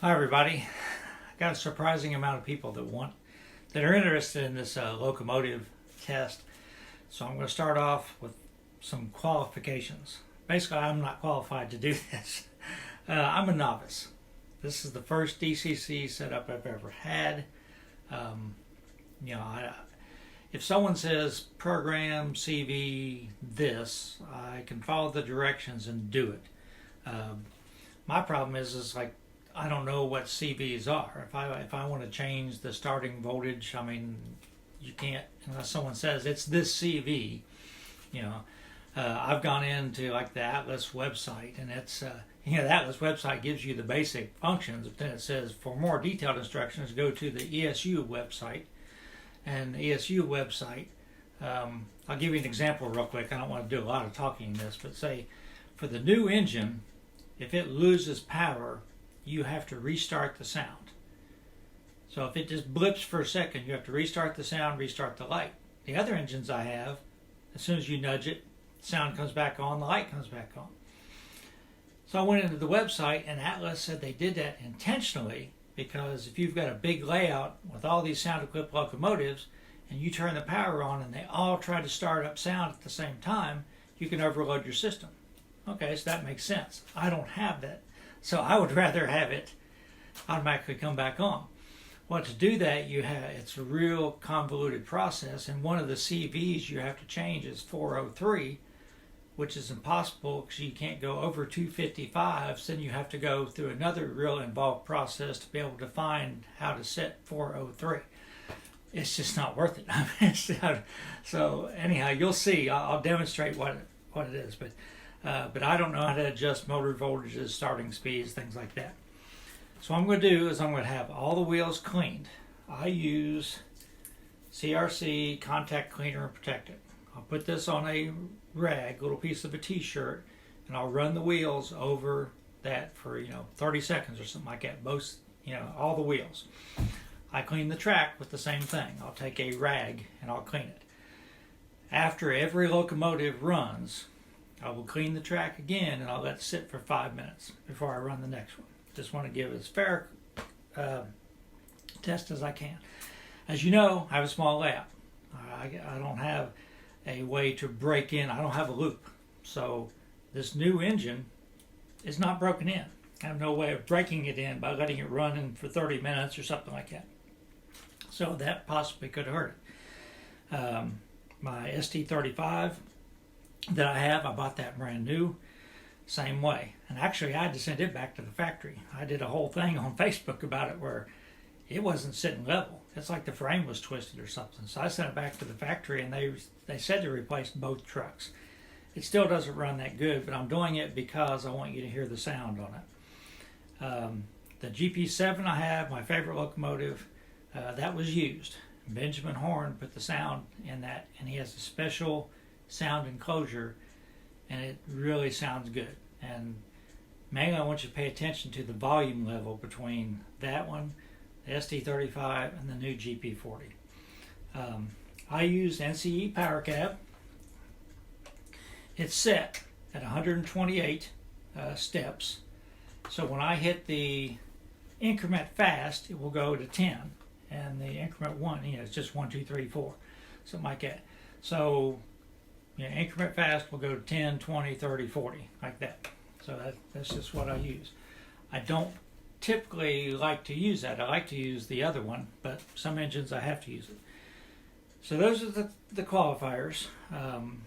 Hi everybody. I got a surprising amount of people that are interested in this locomotive test. So I'm going to start off with some qualifications. Basically, I'm not qualified to do this. I'm a novice. This is the first DCC setup I've ever had. Um, you know, if someone says program CV this, I can follow the directions and do it. My problem is like I don't know what CVs are. If I want to change the starting voltage, I mean, you can't unless someone says it's this CV. You know, I've gone into like the Atlas website, and it's the Atlas website gives you the basic functions, but then it says for more detailed instructions, go to the ESU website. And the ESU website, I'll give you an example real quick. I don't want to do a lot of talking in this, but say for the new engine, if it loses power, you have to restart the sound. So if it just blips for a second, you have to restart the sound, restart the light. The other engines I have, as soon as you nudge it, the sound comes back on, the light comes back on. So I went into the website, and Atlas said they did that intentionally because if you've got a big layout with all these sound-equipped locomotives and you turn the power on and they all try to start up sound at the same time, you can overload your system. Okay, so that makes sense. I don't have that. So I would rather have it automatically come back on. Well, to do that, it's a real convoluted process, and one of the CVs you have to change is 403, which is impossible because you can't go over 255, so then you have to go through another real involved process to be able to find how to set 403. It's just not worth it. So anyhow, you'll see. I'll demonstrate what it is, but I don't know how to adjust motor voltages, starting speeds, things like that. So what I'm going to do is I'm going to have all the wheels cleaned. I use CRC contact cleaner and protectant. I'll put this on a rag, little piece of a t-shirt, and I'll run the wheels over that for 30 seconds or something like that. All the wheels. I clean the track with the same thing. I'll take a rag and I'll clean it. After every locomotive runs, I will clean the track again and I'll let it sit for 5 minutes before I run the next one. Just want to give as fair test as I can. As you know, I have a small layout. I don't have a way to break in. I don't have a loop. So this new engine is not broken in. I have no way of breaking it in by letting it run in for 30 minutes or something like that. So that possibly could hurt it. My ST35 that I bought that brand new, same way. And actually I had to send it back to the factory. I did a whole thing on Facebook about it where it wasn't sitting level. It's like the frame was twisted or something. So I sent it back to the factory, and they said they replaced both trucks. It still doesn't run that good, but I'm doing it because I want you to hear the sound on it. The GP7 I have, my favorite locomotive, that was used. Benjamin Horn put the sound in that, and he has a special sound enclosure, and it really sounds good. And mainly I want you to pay attention to the volume level between that one, the ST35, and the new GP40. I use NCE Power Cab. It's set at 128 steps. So when I hit the increment fast, it will go to 10. And the increment 1, it's just 1, 2, 3, 4, something like that. So increment fast will go to 10, 20, 30, 40, like that. So that's just what I use. I don't typically like to use that. I like to use the other one, but some engines I have to use it. So those are the qualifiers. And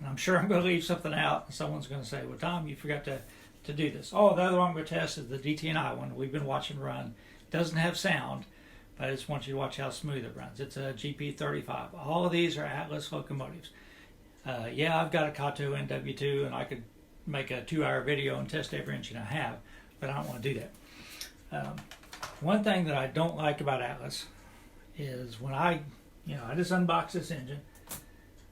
I'm sure I'm going to leave something out, and someone's going to say, well, Tom, you forgot to do this. Oh, the other one I'm going to test is the DT&I one we've been watching run. It doesn't have sound, but I just want you to watch how smooth it runs. It's a GP35. All of these are Atlas locomotives. I've got a Kato NW2, and I could make a 2-hour video and test every engine I have, but I don't want to do that. One thing that I don't like about Atlas is when I just unbox this engine,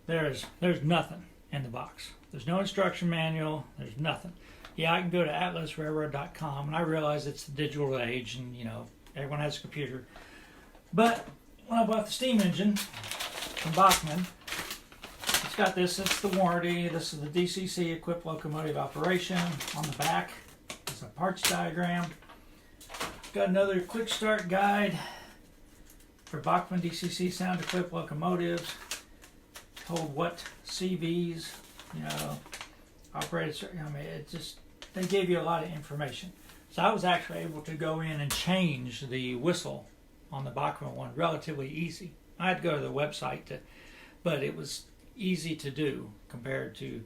there's nothing in the box. There's no instruction manual. There's nothing. I can go to atlasrailroad.com, and I realize it's the digital age, and everyone has a computer. But when I bought the steam engine from Bachmann, it's got this. It's the warranty. This is the DCC equipped locomotive operation. On the back is a parts diagram. got another quick start guide for Bachmann DCC sound equipped locomotives. Told what CVs, operated. I mean, they gave you a lot of information. So I was actually able to go in and change the whistle on the Bachmann one relatively easy. I had to go to the website but it was easy to do compared to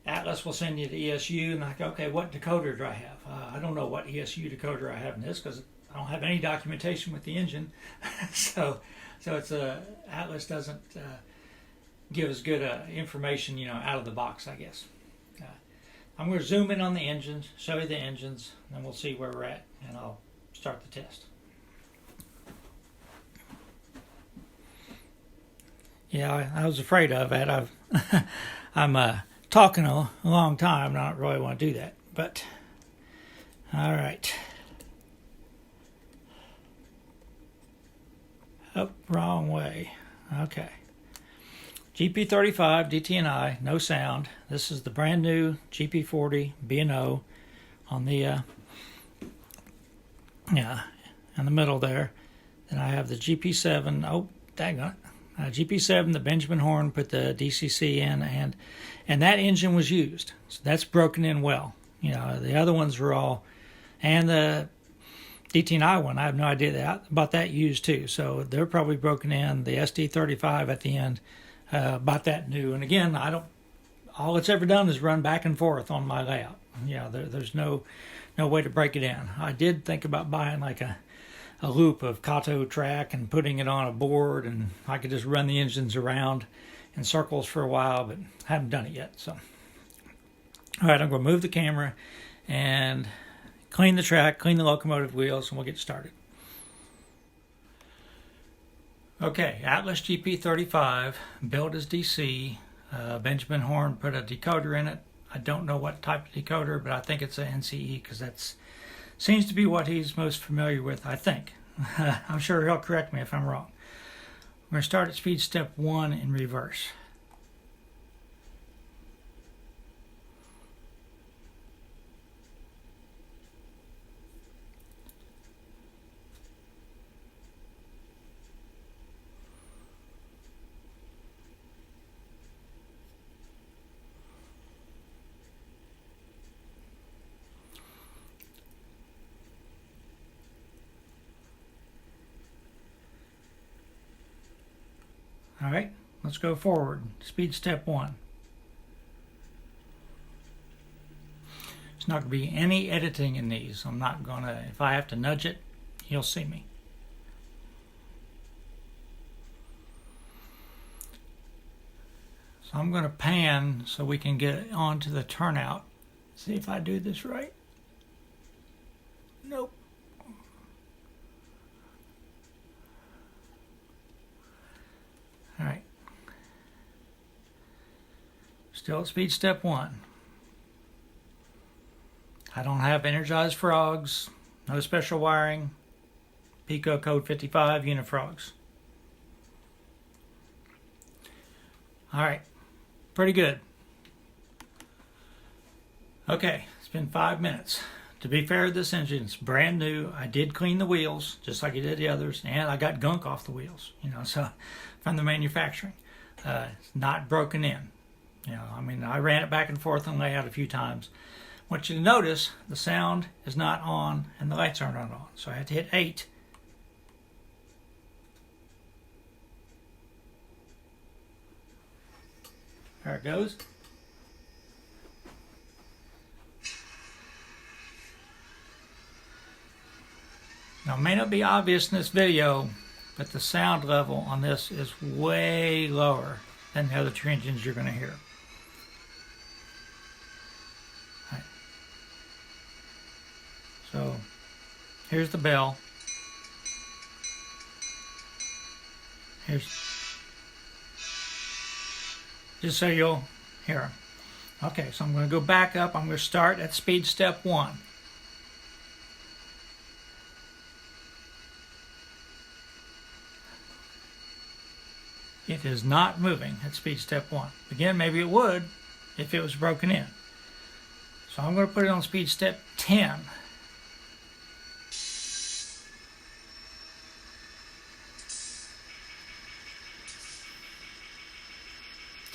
Atlas will send you the ESU, and I go, okay, what decoder do I have? I don't know what ESU decoder I have in this because I don't have any documentation with the engine. so it's Atlas doesn't give us good information, out of the box, I guess. I'm going to zoom in on the engines, show you the engines, and then we'll see where we're at, and I'll start the test. Yeah, I was afraid of that. I'm talking a long time, and I don't really want to do that. But, all right. Oh, wrong way. Okay. GP35 DT&I, no sound. This is the brand new GP40 B&O on the in the middle there. Then I have the GP7. Oh, dang on it. GP7, the Benjamin Horn, put the DCC in, and that engine was used, so that's broken in well. The other ones were all, and the DT&I one, I have no idea about that used too, so they're probably broken in. The SD35 at the end, bought that new, and again, all it's ever done is run back and forth on my layout. There's no way to break it in. I did think about buying like a loop of Kato track and putting it on a board, and I could just run the engines around in circles for a while, but I haven't done it yet. So, all right, I'm going to move the camera and clean the track, clean the locomotive wheels, and we'll get started. Okay, Atlas GP35, built as DC. Benjamin Horn put a decoder in it. I don't know what type of decoder, but I think it's a NCE because that's seems to be what he's most familiar with, I think. I'm sure he'll correct me if I'm wrong. We're going to start at speed step 1 in reverse. All right, let's go forward. Speed step 1. There's not going to be any editing in these. I'm not going to, if I have to nudge it, you'll see me. So I'm going to pan so we can get onto the turnout. See if I do this right. Nope. All right. Still at speed step 1. I don't have energized frogs, no special wiring, Pico code 55 unifrogs. All right, pretty good. Okay, it's been 5 minutes. To be fair, this engine's brand new. I did clean the wheels, just like I did the others, and I got gunk off the wheels, so from the manufacturing. It's not broken in. I ran it back and forth on layout a few times. I want you to notice the sound is not on and the lights aren't on. So I had to hit 8. There it goes. Now, it may not be obvious in this video, but the sound level on this is way lower than the other 2 engines you're going to hear. Right. So, here's the bell. Just so you'll hear them. Okay, so I'm going to go back up. I'm going to start at speed step 1. It is not moving at speed step 1. Again, maybe it would if it was broken in. So I'm going to put it on speed step 10.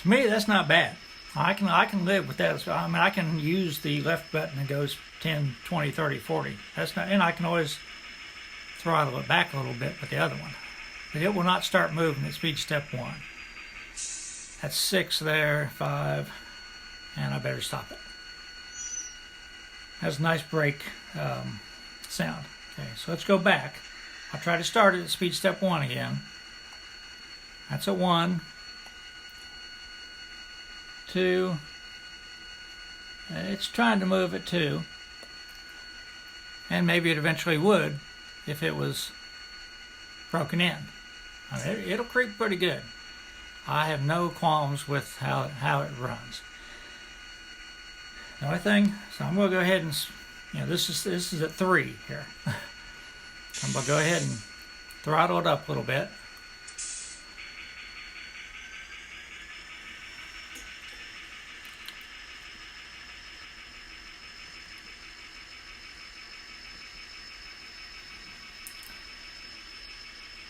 To me, that's not bad. I can live with that. I mean, I can use the left button that goes 10, 20, 30, 40. That's not, and I can always throttle it back a little bit with the other one. But it will not start moving at speed step 1. That's 6 there, 5, and I better stop it. Has a nice brake sound. Okay, so let's go back. I'll try to start it at speed step 1 again. That's at 1, 2. It's trying to move at 2. And maybe it eventually would if it was broken in. I mean, it'll creep pretty good. I have no qualms with how it runs. The only thing, so I'm going to go ahead and, this is at 3 here. I'm going to go ahead and throttle it up a little bit.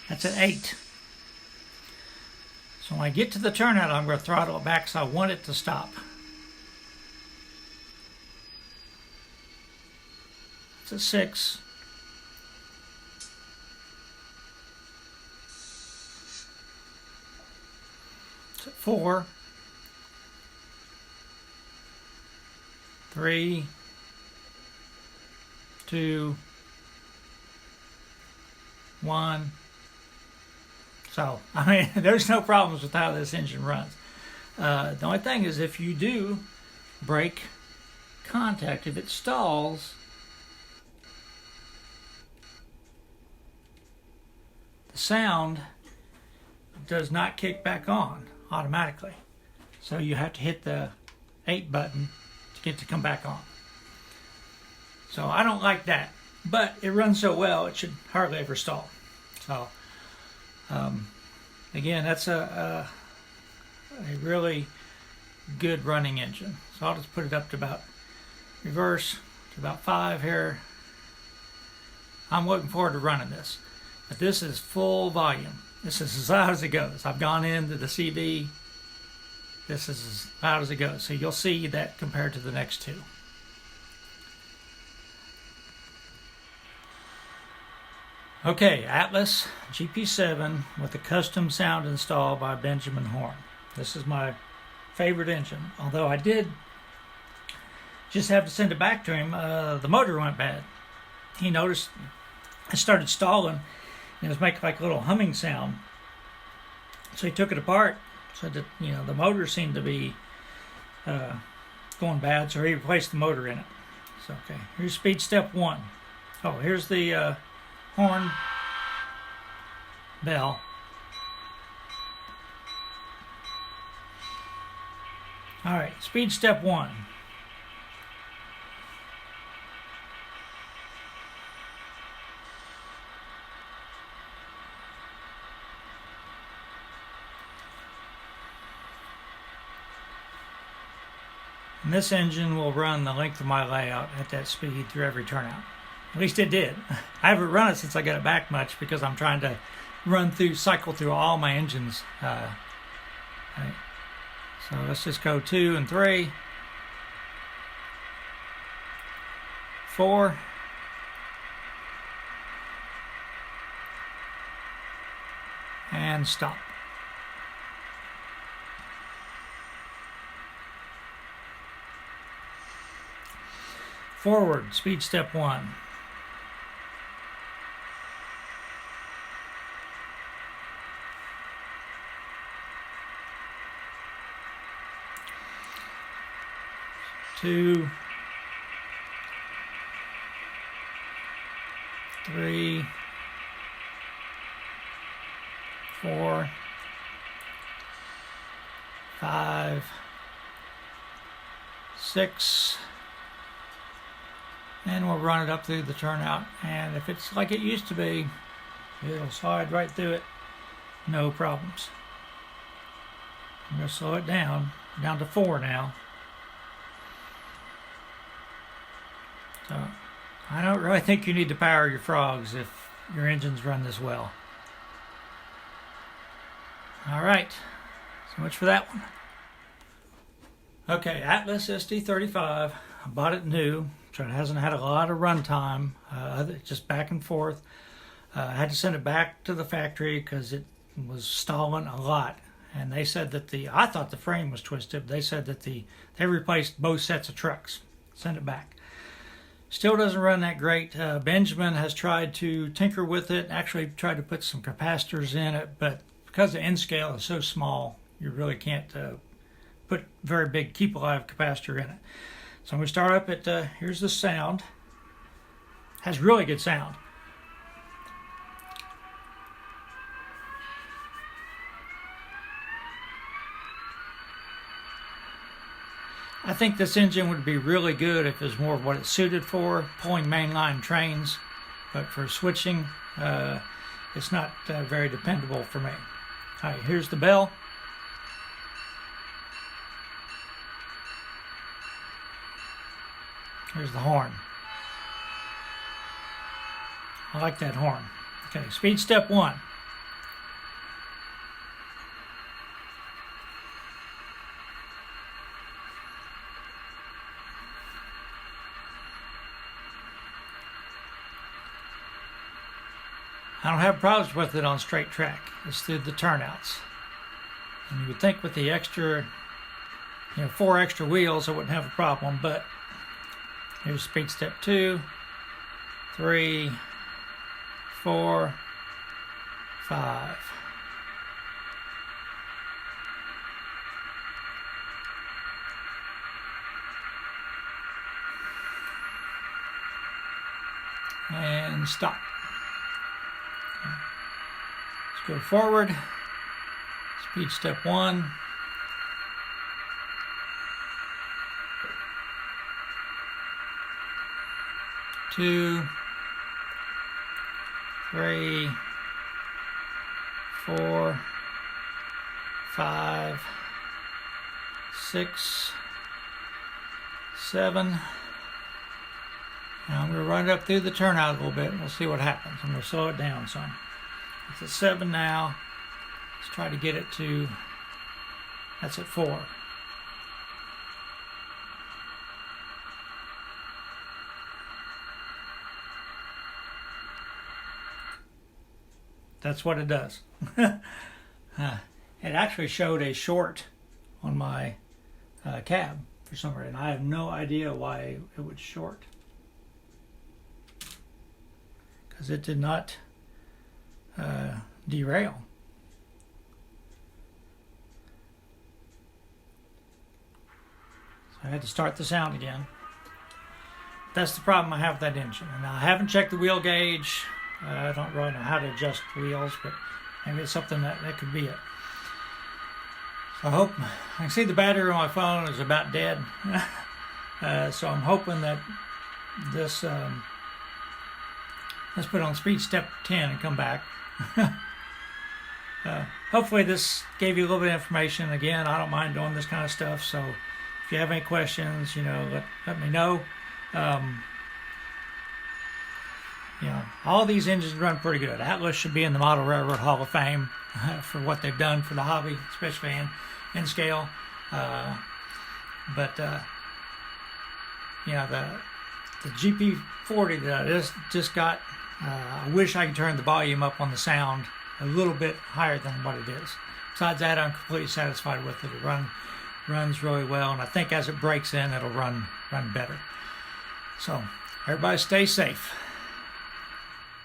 That's at 8. So when I get to the turnout, I'm going to throttle it back, so I want it to stop. It's at 6. It's at 4. 3. 2. 1. So, I mean, there's no problems with how this engine runs. The only thing is if you do break contact, if it stalls, the sound does not kick back on automatically. So you have to hit the 8 button to get to come back on. So I don't like that, but it runs so well it should hardly ever stall. So again, that's a really good running engine. So I'll just put it up to about reverse to about 5 here. I'm looking forward to running this, but this is full volume. This is as loud as it goes. I've gone into the CV. This is as loud as it goes. So you'll see that compared to the next two. Okay, Atlas GP7 with a custom sound installed by Benjamin Horn. This is my favorite engine, although I did just have to send it back to him. The motor went bad. He noticed it started stalling, and it was making like a little humming sound. So he took it apart, said that the motor seemed to be going bad, so he replaced the motor in it. So okay, here's speed step 1. Oh, here's the horn bell. All right, speed step 1. And this engine will run the length of my layout at that speed through every turnout. At least it did. I haven't run it since I got it back much because I'm trying to cycle through all my engines. Right. So let's just go 2 and 3, 4, and stop. Forward, speed step 1. Two, 3, 4, 5, 6, and we'll run it up through the turnout, and if it's like it used to be, it'll slide right through it, no problems. I'm going to slow it down to 4 now. So I don't really think you need to power your frogs if your engines run this well. All right, so much for that one. Okay, Atlas SD35. I bought it new, so it hasn't had a lot of runtime, just back and forth. I had to send it back to the factory because it was stalling a lot. And they said that I thought the frame was twisted. They said that they replaced both sets of trucks. Send it back. Still doesn't run that great. Benjamin has tried to tinker with it, actually tried to put some capacitors in it, but because the N scale is so small, you really can't put very big keep alive capacitor in it. So I'm going to start up at, here's the sound. Has really good sound. I think this engine would be really good if it was more of what it's suited for, pulling mainline trains, but for switching, it's not very dependable for me. All right, here's the bell. Here's the horn. I like that horn. Okay, speed step 1. I don't have problems with it on straight track. It's through the turnouts. And you would think with the extra, 4 extra wheels, I wouldn't have a problem, but here's speed step 2, 3, 4, 5. And stop. Let's go forward. Speed step 1. Two, 3, 4, 5, 6, 7. Now I'm going to run it up through the turnout a little bit and we'll see what happens. I'm going to slow it down some. It's at 7 now. Let's try to get it to, that's at 4. That's what it does. It actually showed a short on my cab for some reason. I have no idea why it would short. Because it did not derail. So I had to start the sound again. That's the problem I have with that engine. And I haven't checked the wheel gauge. I don't really know how to adjust wheels, but maybe it's something that could be it. So I hope, I can see the battery on my phone is about dead. So I'm hoping that this, let's put on speed step 10 and come back. Hopefully this gave you a little bit of information. Again, I don't mind doing this kind of stuff, so if you have any questions, let me know. All these engines run pretty good. Atlas should be in the Model Railroad Hall of Fame for what they've done for the hobby, especially in scale. But the GP40 that I just got, I wish I could turn the volume up on the sound a little bit higher than what it is. Besides that, I'm completely satisfied with it. It runs really well, and I think as it breaks in, it'll run better. So everybody stay safe.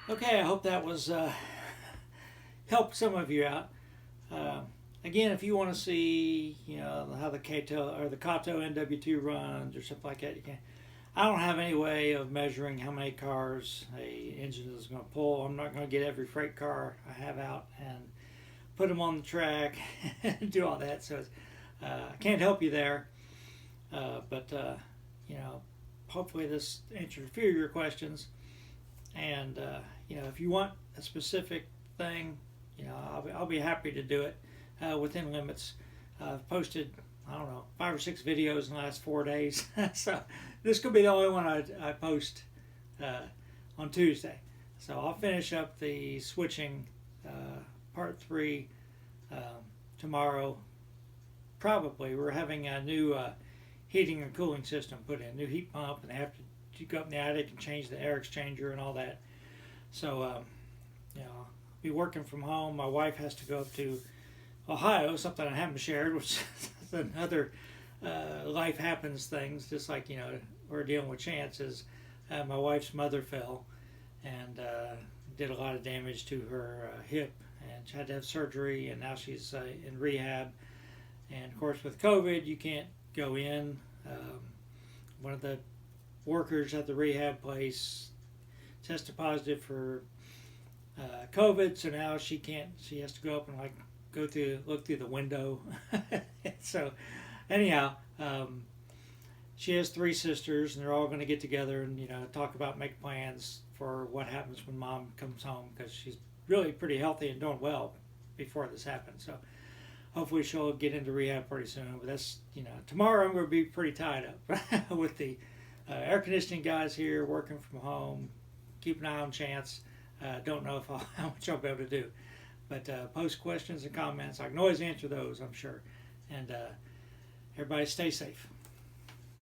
Okay, I hope that was helped some of you out. Again, if you want to see, how the Kato or the Kato NW2 runs or something like that, you can. I don't have any way of measuring how many cars a engine is going to pull. I'm not going to get every freight car I have out and put them on the track and do all that. So I can't help you there. But hopefully this answered a few of your questions. And if you want a specific thing, I'll be happy to do it within limits. I've posted, 5 or 6 videos in the last 4 days, so this could be the only one I post on Tuesday. So I'll finish up the switching part 3 tomorrow. Probably we're having a new heating and cooling system put in, new heat pump, and they have to go up in the attic and change the air exchanger and all that. So, you know, I'll be working from home. My wife has to go up to Ohio, something I haven't shared, which is another life happens things, just like, you know, we're dealing with chances. My wife's mother fell and did a lot of damage to her hip, and she had to have surgery, and now she's in rehab. And of course, with COVID, you can't go in. One of the workers at the rehab place tested positive for COVID, so now she can't. She has to go up and like look through the window. So, anyhow, she has 3 sisters, and they're all going to get together and, you know, talk about, make plans for what happens when Mom comes home, because she's really pretty healthy and doing well before this happened. So hopefully she'll get into rehab pretty soon. But that's, you know, tomorrow I'm going to be pretty tied up with the air conditioning guys here, working from home, keep an eye on Chance. Don't know if how much I'll be able to do. But post questions and comments. I can always answer those, I'm sure. And everybody stay safe.